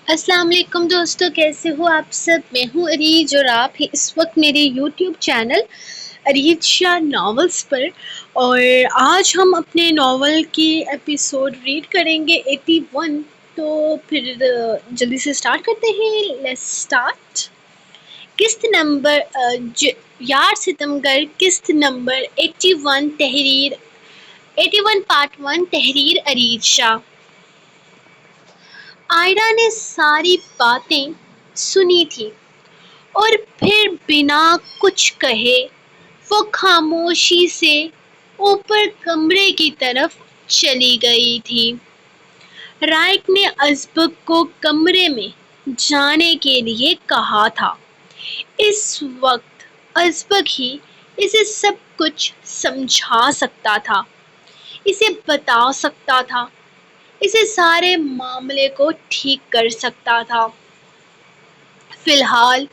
السلام علیکم دوستو، کیسے ہو آپ سب؟ میں ہوں اریج اور آپ ہیں اس وقت میرے یوٹیوب چینل اریج شاہ ناولز پر، اور آج ہم اپنے ناول کی ایپیسوڈ ریڈ کریں گے 81۔ تو پھر جلدی سے سٹارٹ کرتے ہیں۔ Let's start. قسط نمبر یار ستمگر، قسط نمبر 81، تحریر 81 پارٹ 1، تحریر اریج شاہ۔ آئرہ نے ساری باتیں سنی تھی اور پھر بنا کچھ کہے وہ خاموشی سے اوپر کمرے کی طرف چلی گئی تھی۔ رائق نے ازبک کو کمرے میں جانے کے لیے کہا تھا۔ اس وقت ازبک ہی اسے سب کچھ سمجھا سکتا تھا، اسے بتا سکتا تھا، اسے سارے معاملے کو ٹھیک کر سکتا تھا۔ فی الحال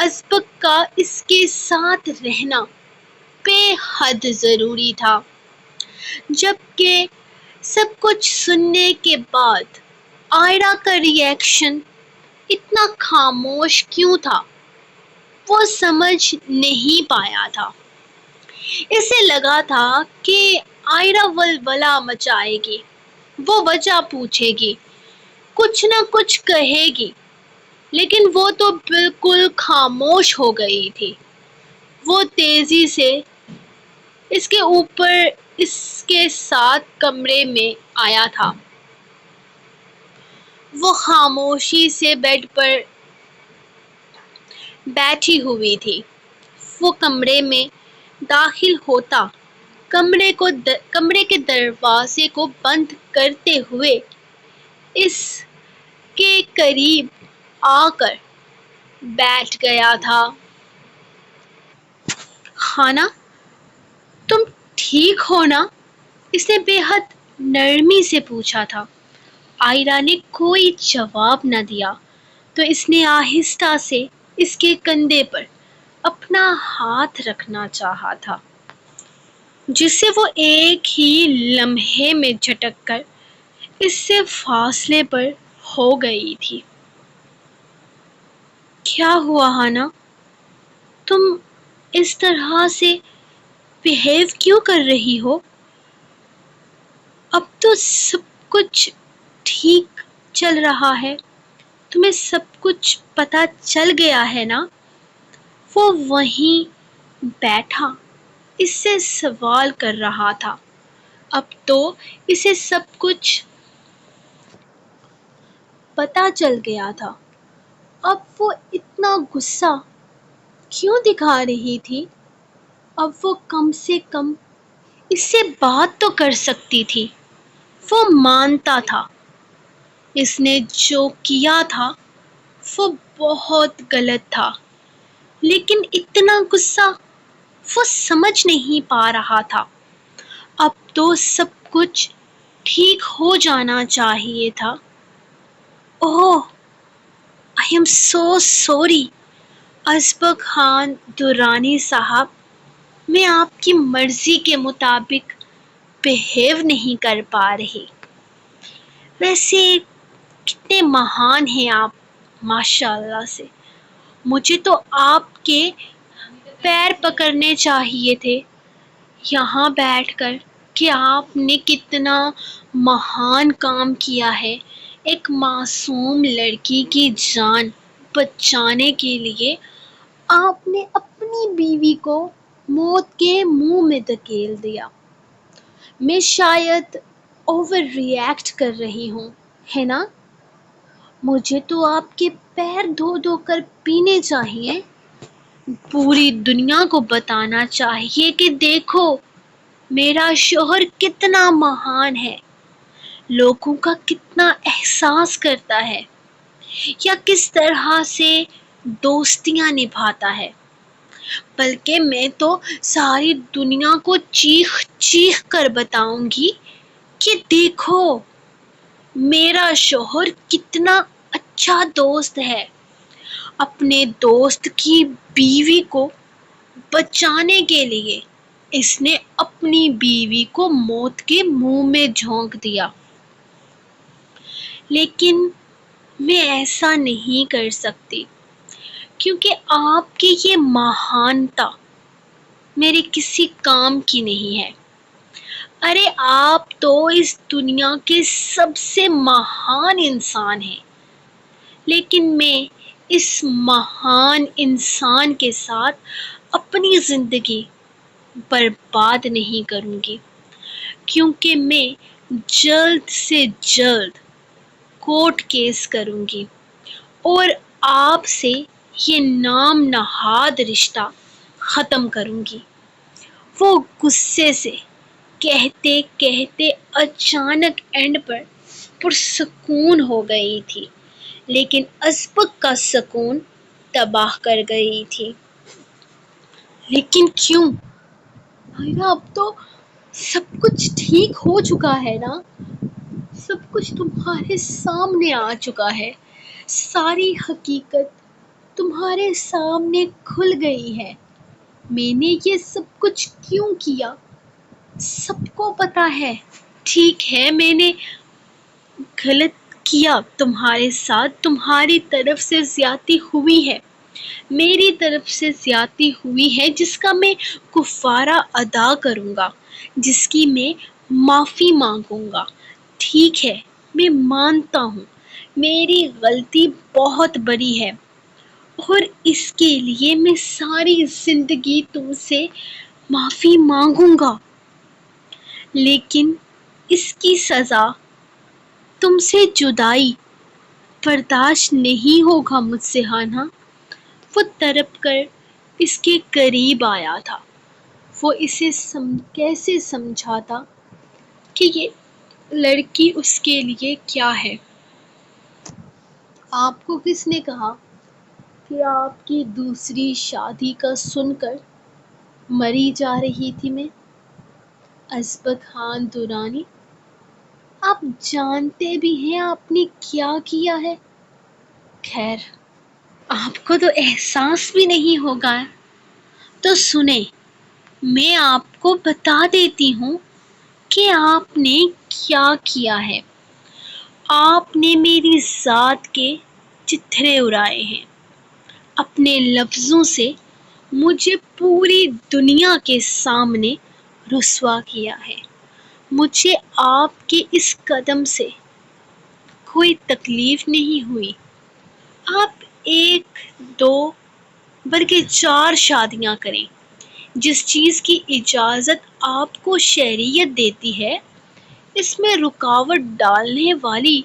ازبک کا اس کے ساتھ رہنا بے حد ضروری تھا۔ جبکہ سب کچھ سننے کے بعد آئرہ کا ری ایکشن اتنا خاموش کیوں تھا وہ سمجھ نہیں پایا تھا۔ اسے لگا تھا کہ آئرہ ولولہ مچائے گی، وہ وجہ پوچھے گی، کچھ نہ کچھ کہے گی، لیکن وہ تو بالکل خاموش ہو گئی تھی۔ وہ تیزی سے اس کے اوپر اس کے ساتھ کمرے میں آیا تھا۔ وہ خاموشی سے بیڈ پر بیٹھی ہوئی تھی۔ وہ کمرے میں داخل ہوتا کمرے کے دروازے کو بند کرتے ہوئے اس کے قریب آ کر بیٹھ گیا تھا۔ خانہ، تم ٹھیک ہو نا؟ اس نے بے حد نرمی سے پوچھا تھا۔ آئرہ نے کوئی جواب نہ دیا تو اس نے آہستہ سے اس کے کندھے پر اپنا ہاتھ رکھنا چاہا تھا، جس سے وہ ایک ہی لمحے میں جھٹک کر اس سے فاصلے پر ہو گئی تھی۔ کیا ہوا ہانا؟ تم اس طرح سے بہیو کیوں کر رہی ہو؟ اب تو سب کچھ ٹھیک چل رہا ہے، تمہیں سب کچھ پتہ چل گیا ہے نا؟ وہ وہیں بیٹھا اس سے سوال کر رہا تھا۔ اب تو اسے سب کچھ پتہ چل گیا تھا، اب وہ اتنا غصہ کیوں دکھا رہی تھی؟ اب وہ کم سے کم اس سے بات تو کر سکتی تھی۔ وہ مانتا تھا اس نے جو کیا تھا وہ بہت غلط تھا، لیکن اتنا غصہ وہ سمجھ نہیں پا رہا تھا۔ اب تو سب کچھ ٹھیک ہو جانا چاہیے تھا۔ اوہ، I am so sorry ازبک Khan Durrani صاحب، میں آپ کی مرضی کے مطابق بہیو نہیں کر پا رہی۔ ویسے کتنے مہان ہیں آپ، ماشاء اللہ سے۔ مجھے تو آپ کے پیر پکڑنے چاہیے تھے یہاں بیٹھ کر کہ آپ نے کتنا مہان کام کیا ہے۔ ایک معصوم لڑکی کی جان بچانے کے لیے آپ نے اپنی بیوی کو موت کے منہ میں دھکیل دیا۔ میں شاید اوور ری ایکٹ کر رہی ہوں، ہے نا؟ مجھے تو آپ کے پیر دھو دھو کر پینے چاہیے، پوری دنیا کو بتانا چاہیے کہ دیکھو میرا شوہر کتنا مہان ہے، لوگوں کا کتنا احساس کرتا ہے، یا کس طرح سے دوستیاں نبھاتا ہے۔ بلکہ میں تو ساری دنیا کو چیخ چیخ کر بتاؤں گی کہ دیکھو میرا شوہر کتنا اچھا دوست ہے، اپنے دوست کی بیوی کو بچانے کے لیے اس نے اپنی بیوی کو موت کے منہ میں جھونک دیا۔ لیکن میں ایسا نہیں کر سکتی کیونکہ آپ کی یہ مہانتا میرے کسی کام کی نہیں ہے۔ ارے آپ تو اس دنیا کے سب سے مہان انسان ہیں، لیکن میں اس مہان انسان کے ساتھ اپنی زندگی برباد نہیں کروں گی، کیونکہ میں جلد سے جلد کورٹ کیس کروں گی اور آپ سے یہ نام نہاد رشتہ ختم کروں گی۔ وہ غصے سے کہتے کہتے اچانک اینڈ پر پرسکون ہو گئی تھی، لیکن ازبک کا سکون تباہ کر گئی تھی۔ لیکن کیوں؟ اب تو سب کچھ ٹھیک ہو چکا ہے نا، سب کچھ تمہارے سامنے آ چکا ہے، ساری حقیقت تمہارے سامنے کھل گئی ہے۔ میں نے یہ سب کچھ کیوں کیا سب کو پتا ہے۔ ٹھیک ہے، میں نے غلط کیا تمہارے ساتھ، تمہاری طرف سے زیادتی ہوئی ہے، میری طرف سے زیادتی ہوئی ہے، جس کا میں کفارہ ادا کروں گا، جس کی میں معافی مانگوں گا۔ ٹھیک ہے، میں مانتا ہوں میری غلطی بہت بڑی ہے اور اس کے لیے میں ساری زندگی تم سے معافی مانگوں گا، لیکن اس کی سزا تم سے جدائی برداشت نہیں ہوگا مجھ سے، ہانا۔ وہ تڑپ کر اس کے قریب آیا تھا۔ وہ اسے کیسے سمجھاتا کہ یہ لڑکی اس کے لیے کیا ہے؟ آپ کو کس نے کہا کہ آپ کی دوسری شادی کا سن کر مری جا رہی تھی میں؟ ازبک خان درانی، آپ جانتے بھی ہیں آپ نے کیا کیا ہے؟ خیر، آپ کو تو احساس بھی نہیں ہوگا، تو سنیں، میں آپ کو بتا دیتی ہوں کہ آپ نے کیا کیا ہے۔ آپ نے میری ذات کے چتھرے اڑائے ہیں، اپنے لفظوں سے مجھے پوری دنیا کے سامنے رسوا کیا ہے۔ مجھے آپ کے اس قدم سے کوئی تکلیف نہیں ہوئی۔ آپ ایک دو بلکہ 4 شادیاں کریں، جس چیز کی اجازت آپ کو شریعت دیتی ہے، اس میں رکاوٹ ڈالنے والی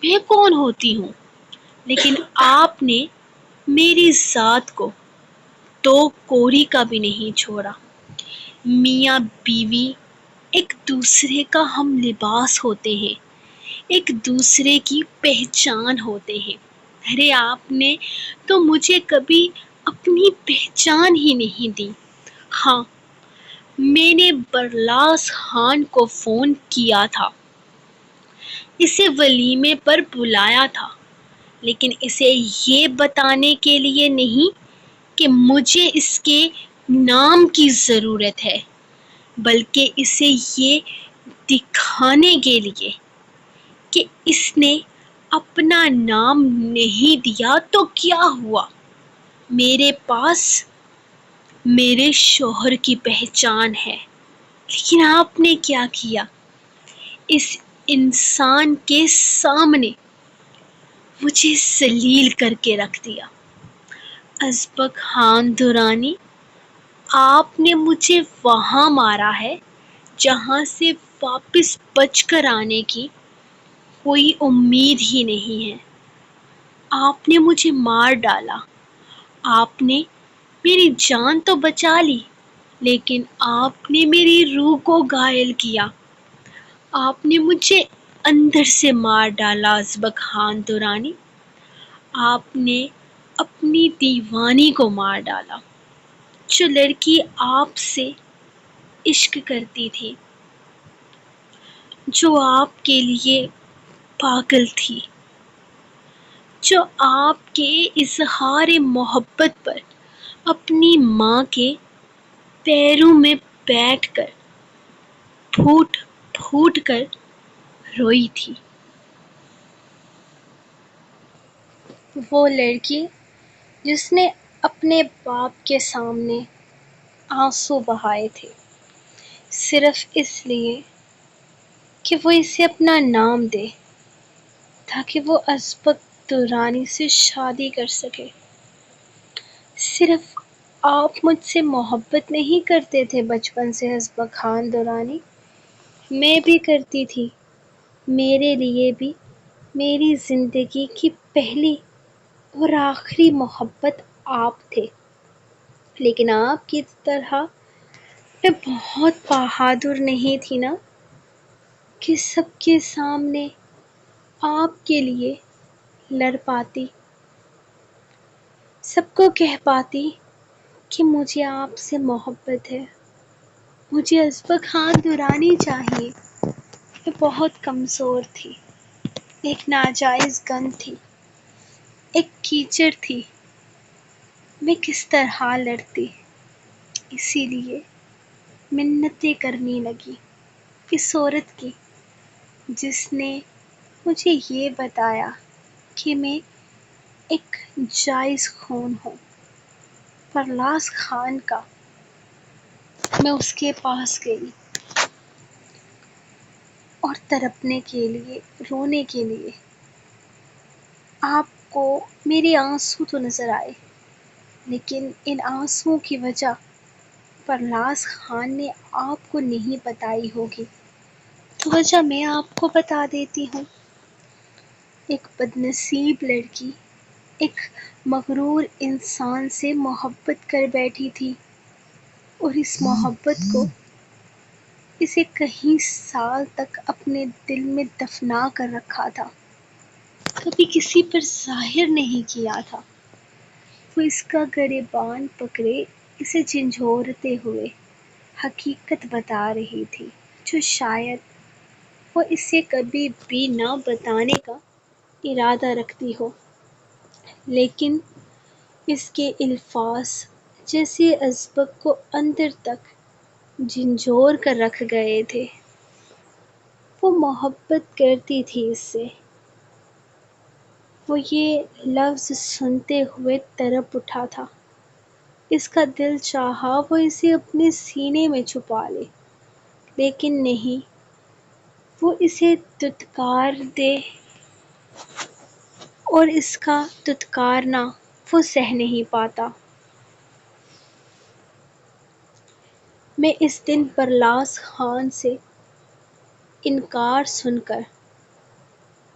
میں کون ہوتی ہوں؟ لیکن آپ نے میری ذات کو تو کوری کا بھی نہیں چھوڑا۔ میاں بیوی ایک دوسرے کا ہم لباس ہوتے ہیں، ایک دوسرے کی پہچان ہوتے ہیں۔ ارے آپ نے تو مجھے کبھی اپنی پہچان ہی نہیں دی۔ ہاں، میں نے برلاس خان کو فون کیا تھا، اسے ولیمے پر بلایا تھا، لیکن اسے یہ بتانے کے لیے نہیں کہ مجھے اس کے نام کی ضرورت ہے، بلکہ اسے یہ دکھانے کے لیے کہ اس نے اپنا نام نہیں دیا تو کیا ہوا، میرے پاس میرے شوہر کی پہچان ہے۔ لیکن آپ نے کیا کیا؟ اس انسان کے سامنے مجھے ذلیل کر کے رکھ دیا۔ ازبک خان درانی، آپ نے مجھے وہاں مارا ہے جہاں سے واپس بچ کر آنے کی کوئی امید ہی نہیں ہے۔ آپ نے مجھے مار ڈالا، آپ نے میری جان تو بچا لی، لیکن آپ نے میری روح کو گھائل کیا۔ آپ نے مجھے اندر سے مار ڈالا ازبک خان درانی، آپ نے اپنی دیوانی کو مار ڈالا، جو لڑکی آپ سے عشق کرتی تھی، جو آپ کے لیے پاگل تھی، جو آپ کے اظہار محبت پر اپنی ماں کے پیروں میں بیٹھ کر پھوٹ پھوٹ کر روئی تھی۔ وہ لڑکی جس نے اپنے باپ کے سامنے آنسو بہائے تھے، صرف اس لیے کہ وہ اسے اپنا نام دے تاکہ وہ ازبک درانی سے شادی کر سکے۔ صرف آپ مجھ سے محبت نہیں کرتے تھے بچپن سے ازبک خان درانی، میں بھی کرتی تھی۔ میرے لیے بھی میری زندگی کی پہلی اور آخری محبت آپ تھے، لیکن آپ کی طرح میں بہت بہادر نہیں تھی نا کہ سب کے سامنے آپ کے لیے لڑ پاتی، سب کو کہہ پاتی کہ مجھے آپ سے محبت ہے، مجھے ازبک خان درانی چاہیے۔ میں بہت کمزور تھی، ایک ناجائز گند تھی، ایک کیچڑ تھی۔ میں کس طرح لڑتی، اسی لیے منتیں کرنے لگی اس عورت کی جس نے مجھے یہ بتایا کہ میں ایک جائز خون ہوں، پرلاس خان کا۔ میں اس کے پاس گئی اور تڑپنے کے لیے، رونے کے لیے۔ آپ کو میرے آنسو تو نظر آئے، لیکن ان آنسوؤں کی وجہ پرلاس خان نے آپ کو نہیں بتائی ہوگی، تو وجہ میں آپ کو بتا دیتی ہوں۔ ایک بدنصیب لڑکی ایک مغرور انسان سے محبت کر بیٹھی تھی، اور اس محبت کو اسے کئی سال تک اپنے دل میں دفنا کر رکھا تھا، کبھی کسی پر ظاہر نہیں کیا تھا۔ وہ اس کا گریبان پکڑے اسے جھنجھوڑتے ہوئے حقیقت بتا رہی تھی، جو شاید وہ اسے کبھی بھی نہ بتانے کا ارادہ رکھتی ہو، لیکن اس کے الفاظ جیسے ازبک کو اندر تک جھنجھوڑ کر رکھ گئے تھے۔ وہ محبت کرتی تھی اس سے۔ وہ یہ لفظ سنتے ہوئے تڑپ اٹھا تھا، اس کا دل چاہا وہ اسے اپنے سینے میں چھپا لے، لیکن نہیں، وہ اسے دھتکار دے، اور اس کا دھتکارنا وہ سہ نہیں پاتا۔ میں اس دن پرلاس خان سے انکار سن کر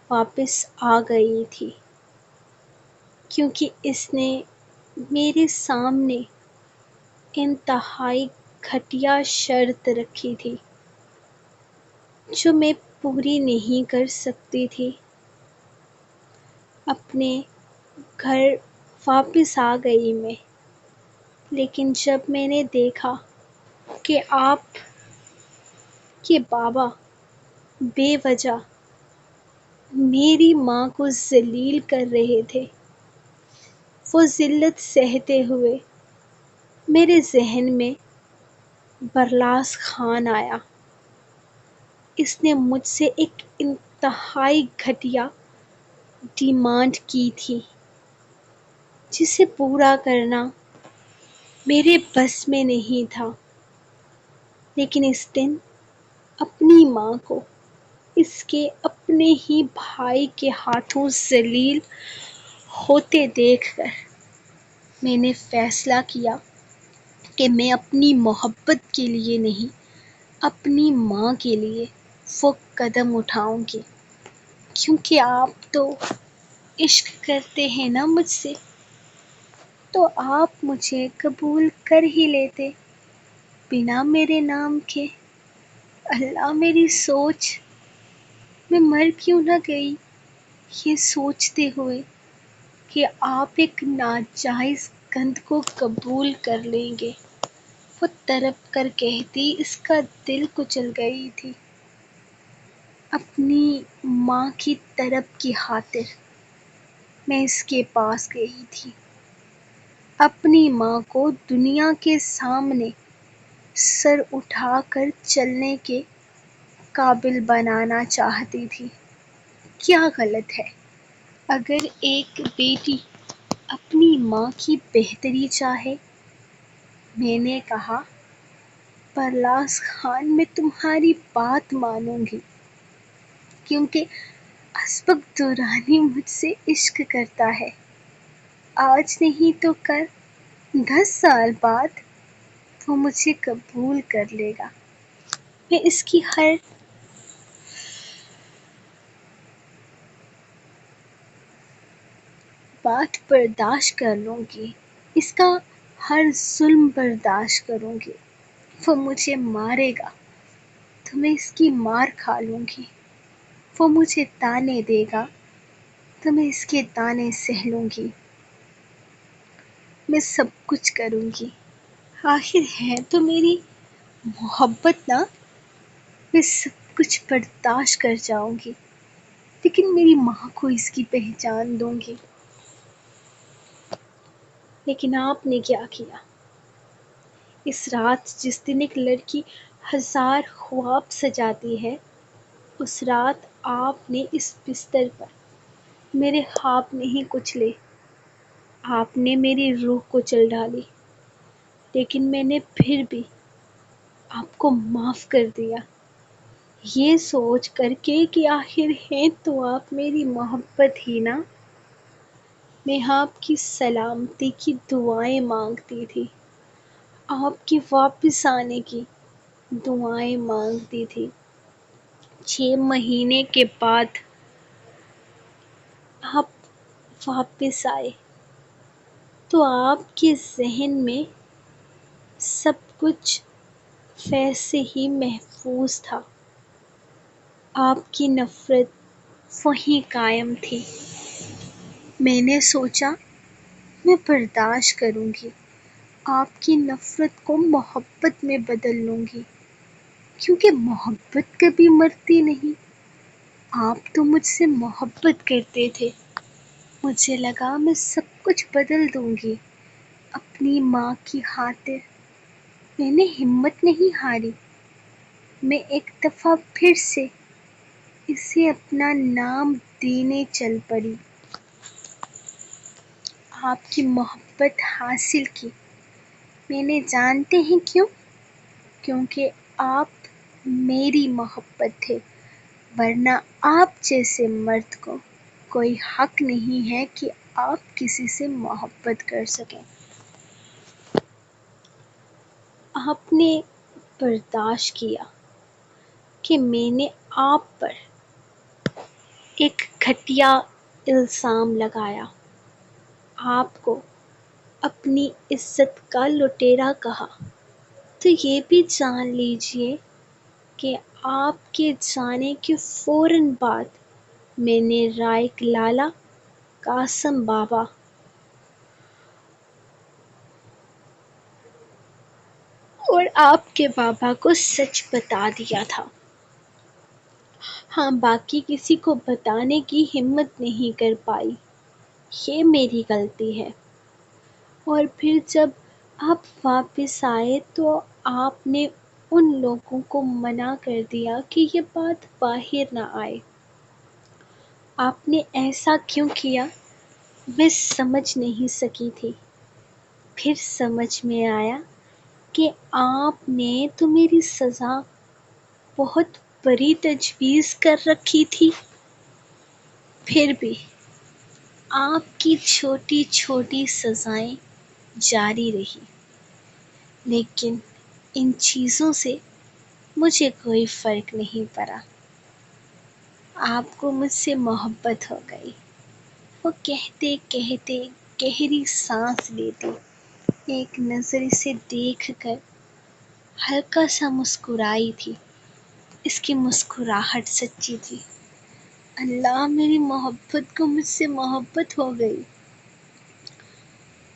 واپس آ گئی تھی، کیونکہ اس نے میرے سامنے انتہائی گھٹیا شرط رکھی تھی جو میں پوری نہیں کر سکتی تھی۔ اپنے گھر واپس آ گئی میں، لیکن جب میں نے دیکھا کہ آپ کے بابا بے وجہ میری ماں کو ذلیل کر رہے تھے، وہ ذلت سہتے ہوئے میرے ذہن میں پرلاس خان آیا۔ اس نے مجھ سے ایک انتہائی گھٹیا ڈیمانڈ کی تھی، جسے پورا کرنا میرے بس میں نہیں تھا، لیکن اس دن اپنی ماں کو اس کے اپنے ہی بھائی کے ہاتھوں ذلیل ہوتے دیکھ کر میں نے فیصلہ کیا کہ میں اپنی محبت کے لیے نہیں، اپنی ماں کے لیے وہ قدم اٹھاؤں گی، کیونکہ آپ تو عشق کرتے ہیں نا مجھ سے، تو آپ مجھے قبول کر ہی لیتے بنا میرے نام کے۔ اللہ، میری سوچ! میں مر کیوں نہ گئی یہ سوچتے ہوئے کہ آپ ایک ناجائز گند کو قبول کر لیں گے۔ وہ تڑپ کر کہتی، اس کا دل کچل گئی تھی۔ اپنی ماں کی تڑپ کی خاطر میں اس کے پاس گئی تھی، اپنی ماں کو دنیا کے سامنے سر اٹھا کر چلنے کے قابل بنانا چاہتی تھی۔ کیا غلط ہے؟ اگر ایک بیٹی اپنی ماں کی بہتری چاہے، میں نے کہا، پرلاس خان میں تمہاری بات مانوں گی، کیونکہ اسبق درانی مجھ سے عشق کرتا ہے، آج نہیں تو کل، 10 سال بعد وہ مجھے قبول کر لے گا، میں اس کی ہر بات برداشت کر لوں گی، اس کا ہر ظلم برداشت کروں گی، وہ مجھے مارے گا تو میں اس کی مار کھا لوں گی، وہ مجھے تانے دے گا تو میں اس کے تانے سہ لوں گی، میں سب کچھ کروں گی، آخر ہے تو میری محبت نا، میں سب کچھ برداشت کر جاؤں گی، لیکن میری ماں کو اس کی پہچان دوں گی۔ لیکن آپ نے کیا کیا؟ اس رات جس دن ایک لڑکی 1000 خواب سجاتی ہے، اس رات آپ نے اس بستر پر میرے خواب نہیں کچلے، آپ نے میری روح کو چل ڈالی، لیکن میں نے پھر بھی آپ کو معاف کر دیا، یہ سوچ کر کے کہ آخر ہیں تو آپ میری محبت ہی نا۔ میں آپ کی سلامتی کی دعائیں مانگتی تھی، آپ کے واپس آنے کی دعائیں مانگتی تھی۔ 6 مہینے کے بعد آپ واپس آئے تو آپ کے ذہن میں سب کچھ ویسے ہی محفوظ تھا، آپ کی نفرت وہیں قائم تھی۔ میں نے سوچا میں برداشت کروں گی، آپ کی نفرت کو محبت میں بدل لوں گی، کیونکہ محبت کبھی مرتی نہیں۔ آپ تو مجھ سے محبت کرتے تھے، مجھے لگا میں سب کچھ بدل دوں گی اپنی ماں کی خاطر۔ میں نے ہمت نہیں ہاری، میں ایک دفعہ پھر سے اسے اپنا نام دینے چل پڑی۔ آپ کی محبت حاصل کی، میں نے جانتے ہیں کیوں؟ کیونکہ آپ میری محبت تھے، ورنہ آپ جیسے مرد کو کوئی حق نہیں ہے کہ آپ کسی سے محبت کر سکیں۔ آپ نے برداشت کیا کہ میں نے آپ پر ایک گھٹیا الزام لگایا، آپ کو اپنی عزت کا لٹیرا کہا، تو یہ بھی جان لیجئے کہ آپ کے جانے کے فوراً بعد میں نے رائق لالا قاسم بابا اور آپ کے بابا کو سچ بتا دیا تھا۔ ہاں، باقی کسی کو بتانے کی ہمت نہیں کر پائی، یہ میری غلطی ہے۔ اور پھر جب آپ واپس آئے تو آپ نے ان لوگوں کو منع کر دیا کہ یہ بات باہر نہ آئے۔ آپ نے ایسا کیوں کیا؟ میں سمجھ نہیں سکی تھی، پھر سمجھ میں آیا کہ آپ نے تو میری سزا بہت بڑی تجویز کر رکھی تھی۔ پھر بھی آپ کی چھوٹی چھوٹی سزائیں جاری رہی، لیکن ان چیزوں سے مجھے کوئی فرق نہیں پڑا۔ آپ کو مجھ سے محبت ہو گئی، وہ کہتے کہتے گہری سانس لیتی، ایک نظر اسے دیکھ کر ہلکا سا مسکرائی تھی، اس کی مسکراہٹ سچی تھی۔ اللہ، میری محبت کو مجھ سے محبت ہو گئی،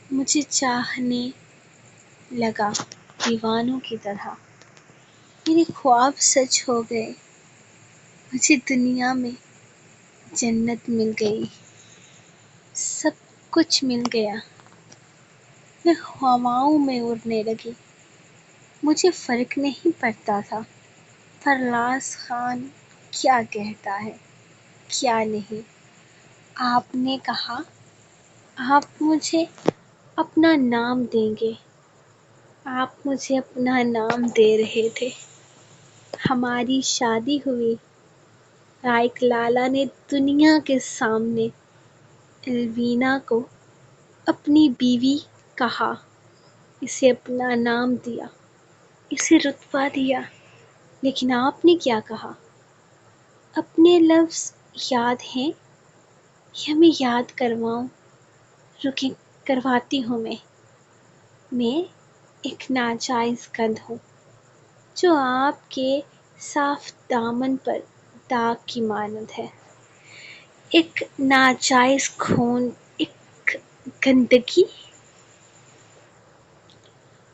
مجھے چاہنے لگا دیوانوں کی طرح، میرے خواب سچ ہو گئے، مجھے دنیا میں جنت مل گئی، سب کچھ مل گیا، میں ہواؤں میں اڑنے لگی، مجھے فرق نہیں پڑتا تھا پرلاس خان کیا کہتا ہے کیا نہیں، آپ نے کہا آپ مجھے اپنا نام دیں گے. آپ مجھے اپنا نام دے رہے تھے. ہماری شادی ہوئی. رائک لالا نے دنیا کے سامنے الوینا کو اپنی بیوی کہا. اسے اپنا نام دیا. اسے رتبہ دیا. لیکن آپ نے کیا کہا؟ اپنے لفظ یاد ہیں یا میں یاد کرواؤں؟ رکیں، کرواتی ہوں. میں ایک ناجائز قند ہوں جو آپ کے صاف دامن پر داغ کی مانند ہے. ایک ناجائز خون، ایک گندگی.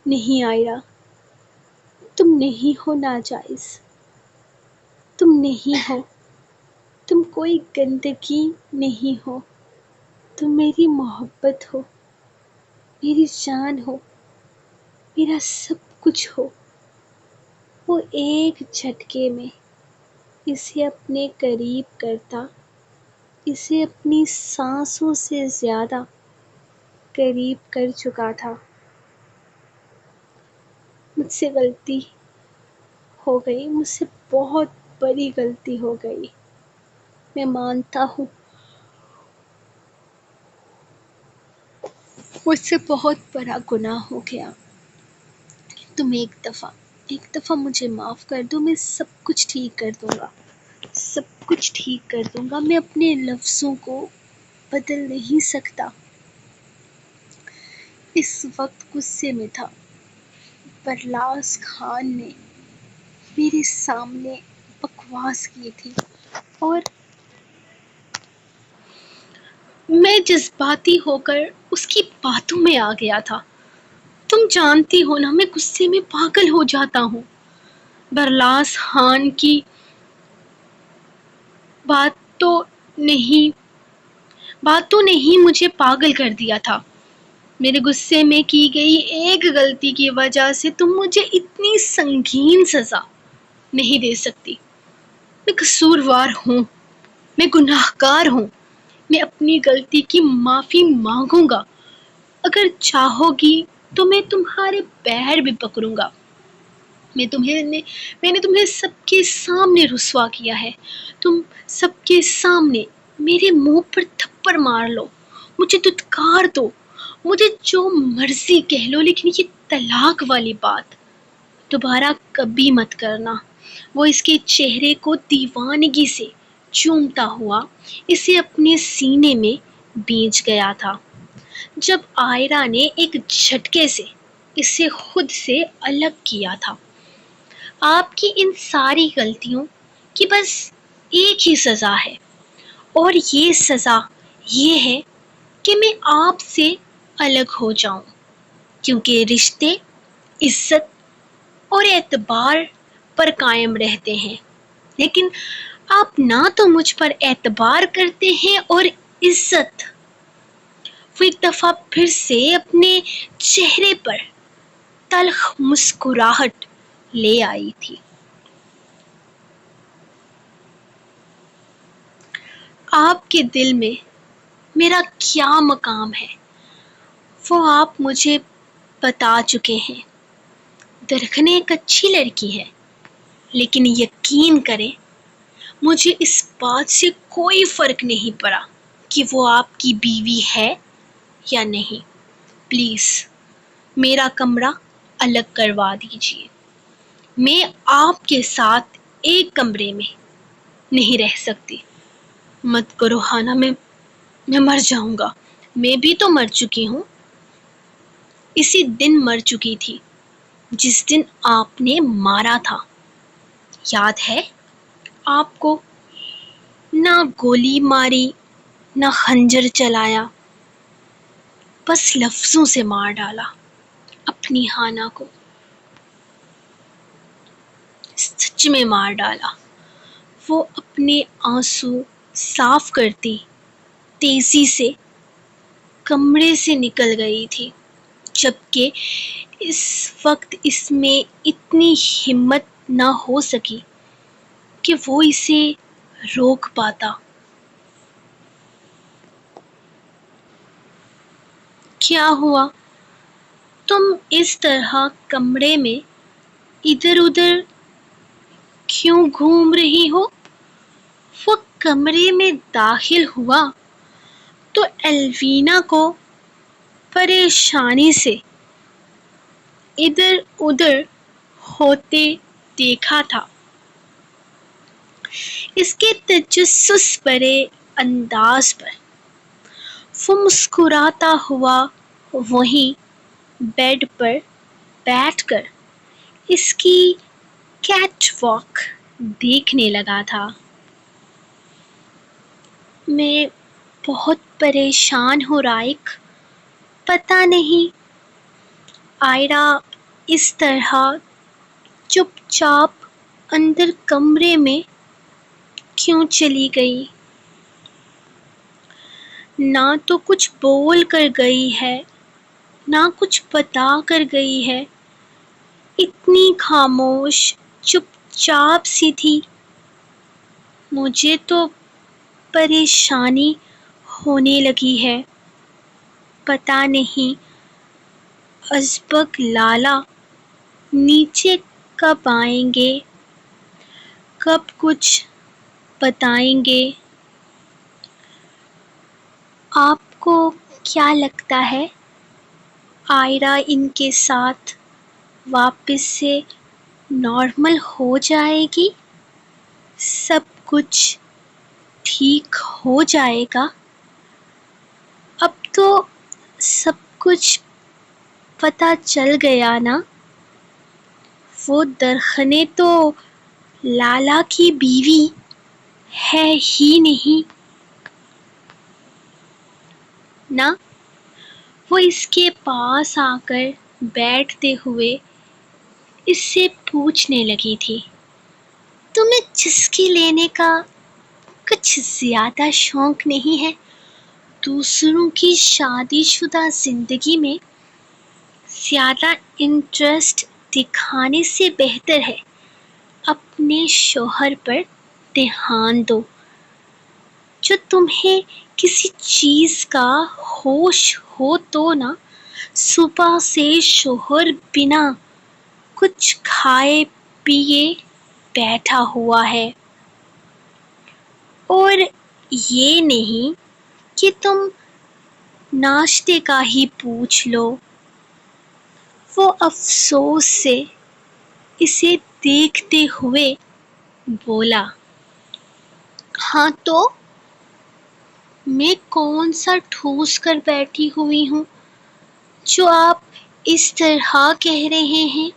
نہیں آئرہ، تم نہیں ہو ناجائز. تم نہیں ہو. تم کوئی گندگی نہیں ہو. تم میری محبت ہو، میری جان ہو، میرا سب کچھ ہو. وہ ایک جھٹکے میں اسے اپنے قریب کرتا، اسے اپنی سانسوں سے زیادہ قریب کر چکا تھا. مجھ سے غلطی ہو گئی. مجھ سے بہت بڑی غلطی ہو گئی. میں مانتا ہوں. مجھ سے بہت بڑا گناہ ہو گیا. تم ایک دفعہ مجھے معاف کر دو. میں سب کچھ ٹھیک کر دوں گا. سب کچھ ٹھیک کر دوں گا. میں اپنے لفظوں کو بدل نہیں سکتا. اس وقت غصے میں تھا. برلاس خان نے میرے سامنے بکواس کی تھی اور میں جذباتی ہو کر اس کی باتوں میں آ گیا تھا. تم جانتی ہو نا، میں غصے میں پاگل ہو جاتا ہوں. برلاس خان کی باتوں نے ہی مجھے پاگل کر دیا تھا. میرے غصے میں کی گئی ایک غلطی کی وجہ سے تم مجھے اتنی سنگین سزا نہیں دے سکتی. میں قصوروار ہوں. میں گناہ گار ہوں. میں اپنی غلطی کی معافی مانگوں گا. اگر چاہو گی تو میں تمہارے پیر بھی پکڑوں گا. میں نے تمہیں سب کے سامنے رسوا کیا ہے. تم سب کے سامنے میرے منہ پر تھپڑ مار لو، مجھے دھتکار دو، مجھے جو مرضی کہہ لو، لیکن یہ طلاق والی بات دوبارہ کبھی مت کرنا. وہ اس کے چہرے کو دیوانگی سے چومتا ہوا اسے اپنے سینے میں بیٹھ گیا تھا جب آئرہ نے ایک جھٹکے سے اسے خود سے الگ کیا تھا. آپ کی ان ساری غلطیوں کی بس ایک ہی سزا ہے، اور یہ سزا یہ ہے کہ میں آپ سے الگ ہو جاؤں، کیونکہ رشتے عزت اور اعتبار پر قائم رہتے ہیں. لیکن آپ نہ تو مجھ پر اعتبار کرتے ہیں اور عزت. وہ ایک دفعہ پھر سے اپنے چہرے پر تلخ مسکراہٹ لے آئی تھی. آپ کے دل میں میرا کیا مقام ہے وہ آپ مجھے بتا چکے ہیں. درخن ایک اچھی لڑکی ہے، لیکن یقین کریں مجھے اس بات سے کوئی فرق نہیں پڑا کہ وہ آپ کی بیوی ہے یا نہیں. پلیز میرا کمرہ الگ کروا دیجیے. میں آپ کے ساتھ ایک کمرے میں نہیں رہ سکتی. مت کرو ہانا، میں مر جاؤں گا. میں بھی تو مر چکی ہوں. اسی دن مر چکی تھی جس دن آپ نے مارا تھا. یاد ہے آپ کو؟ نہ گولی ماری، نہ خنجر چلایا، بس لفظوں سے مار ڈالا اپنی ہانا کو. سچ میں مار ڈالا. وہ اپنے آنسو صاف کرتی تیزی سے کمرے سے نکل گئی تھی، جبکہ اس وقت اس میں اتنی ہمت نہ ہو سکی کہ وہ اسے روک پاتا. کیا ہوا؟ تم اس طرح کمرے میں ادھر ادھر کیوں گھوم رہی ہو؟ وہ کمرے میں داخل ہوا تو الوینا کو پریشانی سے ادھر ادھر ہوتے دیکھا تھا۔ اس کے تجسس بھرے انداز پر وہ مسکراتا ہوا وہیں بیڈ پر بیٹھ کر اس کی کیٹ واک دیکھنے لگا تھا۔ میں بہت پریشان ہوں رائق، پتہ نہیں آئرا اس طرح چپ چاپ اندر کمرے میں کیوں چلی گئی؟ نہ تو کچھ بول کر گئی ہے، نہ کچھ بتا کر گئی ہے، اتنی خاموش چپ چاپ سی تھی۔ مجھے تو پریشانی ہونے لگی ہے، پتہ نہیں ازبک لالا نیچے کب آئیں گے، کب کچھ بتائیں گے۔ آپ کو کیا لگتا ہے آئرا ان کے ساتھ واپس سے نارمل ہو جائے گی؟ سب کچھ ٹھیک ہو جائے گا؟ اب تو سب کچھ پتہ چل گیا نا؟ وہ درخنے تو لالا کی بیوی ہے ہی نہیں نا؟ وہ اس کے پاس آ کر بیٹھتے ہوئے اس سے پوچھنے لگی تھی، تمہیں چسکی لینے کا کچھ زیادہ شوق نہیں ہے؟ دوسروں کی شادی شدہ زندگی میں زیادہ انٹرسٹ دکھانے سے بہتر ہے اپنے شوہر پر دھیان دو۔ جو تمہیں کسی چیز کا ہوش ہو تو نا، صبح سے شوہر بنا کچھ کھائے پیے بیٹھا ہوا ہے، اور یہ نہیں کہ تم ناشتے کا ہی پوچھ لو۔ وہ افسوس سے اسے دیکھتے ہوئے بولا، ہاں تو میں کون سا ٹھوس کر بیٹھی ہوئی ہوں جو آپ اس طرح کہہ رہے ہیں؟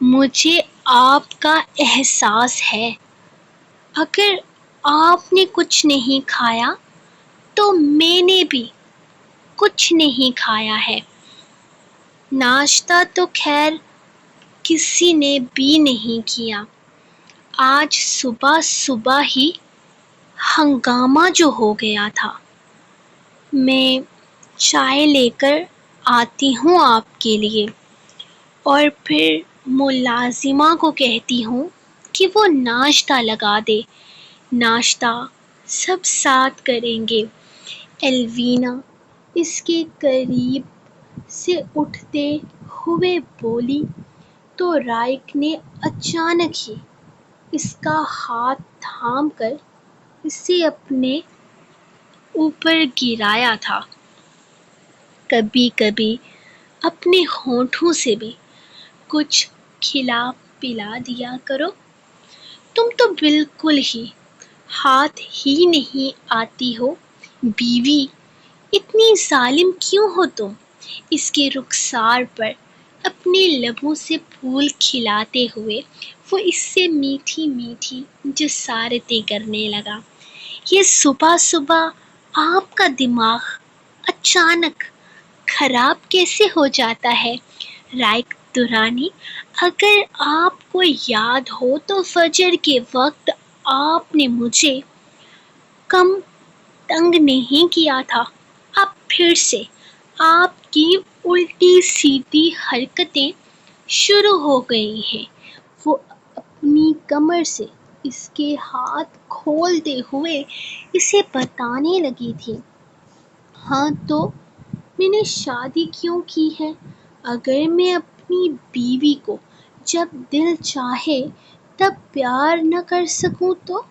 مجھے آپ کا احساس ہے۔ اگر آپ نے کچھ نہیں کھایا تو میں نے بھی کچھ نہیں کھایا ہے۔ ناشتہ تو خیر کسی نے بھی نہیں کیا۔ آج صبح صبح ہی ہنگامہ جو ہو گیا تھا۔ میں چائے لے کر آتی ہوں آپ کے لیے، اور پھر ملازمہ کو کہتی ہوں کہ وہ ناشتہ لگا دے۔ ناشتہ سب ساتھ کریں گے۔ الوینا اس کے قریب سے اٹھتے ہوئے بولی تو رائق نے اچانک ہی اس کا ہاتھ تھام کر اسے اپنے اوپر گرایا تھا۔ کبھی کبھی اپنے ہونٹوں سے بھی کچھ کھلا پلا دیا کرو، تم تو بالکل ہی ہاتھ ہی نہیں آتی ہو۔ بیوی، اتنی ظالم کیوں ہو تم؟ اس کے رخسار پر اپنے لبوں سے پھول کھلاتے ہوئے وہ اس سے میٹھی میٹھی جسارتیں کرنے لگا۔ یہ صبح صبح آپ کا دماغ اچانک خراب کیسے ہو جاتا ہے رائق دورانی؟ اگر آپ کو یاد ہو تو فجر کے وقت آپ نے مجھے کم تنگ نہیں کیا تھا۔ اب پھر سے آپ کی الٹی سیدھی حرکتیں شروع ہو گئی ہیں۔ وہ اپنی کمر سے اس کے ہاتھ کھولتے ہوئے اسے بتانے لگی تھی، ہاں تو میں نے شادی کیوں کی ہے؟ اگر میں اپنی بیوی کو جب دل چاہے تب پیار نہ کر سکوں تو؟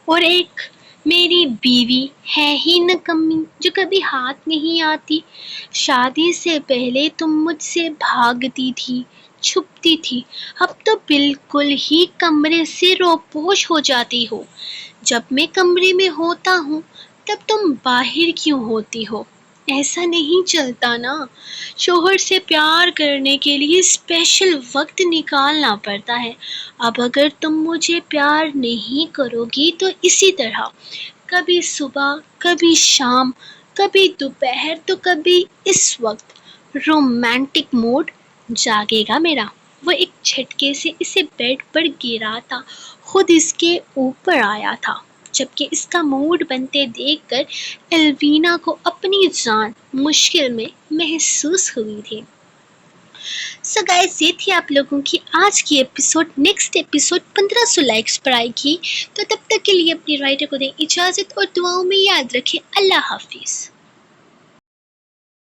اور ایک میری بیوی ہے ہی نکمی جو کبھی ہاتھ نہیں آتی۔ شادی سے پہلے تم مجھ سے بھاگتی تھی، چھپتی تھی، اب تو بالکل ہی کمرے سے روپوش ہو جاتی ہو۔ جب میں کمرے میں ہوتا ہوں تب تم باہر کیوں ہوتی ہو؟ ایسا نہیں چلتا نا، شوہر سے پیار کرنے کے لیے اسپیشل وقت نکالنا پڑتا ہے۔ اب اگر تم مجھے پیار نہیں کرو گی تو اسی طرح کبھی صبح، کبھی شام، کبھی دوپہر تو کبھی اس وقت رومانٹک موڈ جاگے گا میرا۔ وہ ایک جھٹکے سے اسے بیڈ پر گراتا خود اس کے اوپر آیا تھا، جبکہ اس کا موڈ بنتے دیکھ کر الوینا کو اپنی جان مشکل میں محسوس ہوئی تھی۔ سو گائز، یہ تھی آپ لوگوں کی آج کی ایپیسوڈ۔ نیکسٹ ایپیسوڈ 1500 لائکس پر آئے گی، تو تب تک کے لیے اپنی رائٹر کو دیں اجازت اور دعاؤں میں یاد رکھیں۔ اللہ حافظ۔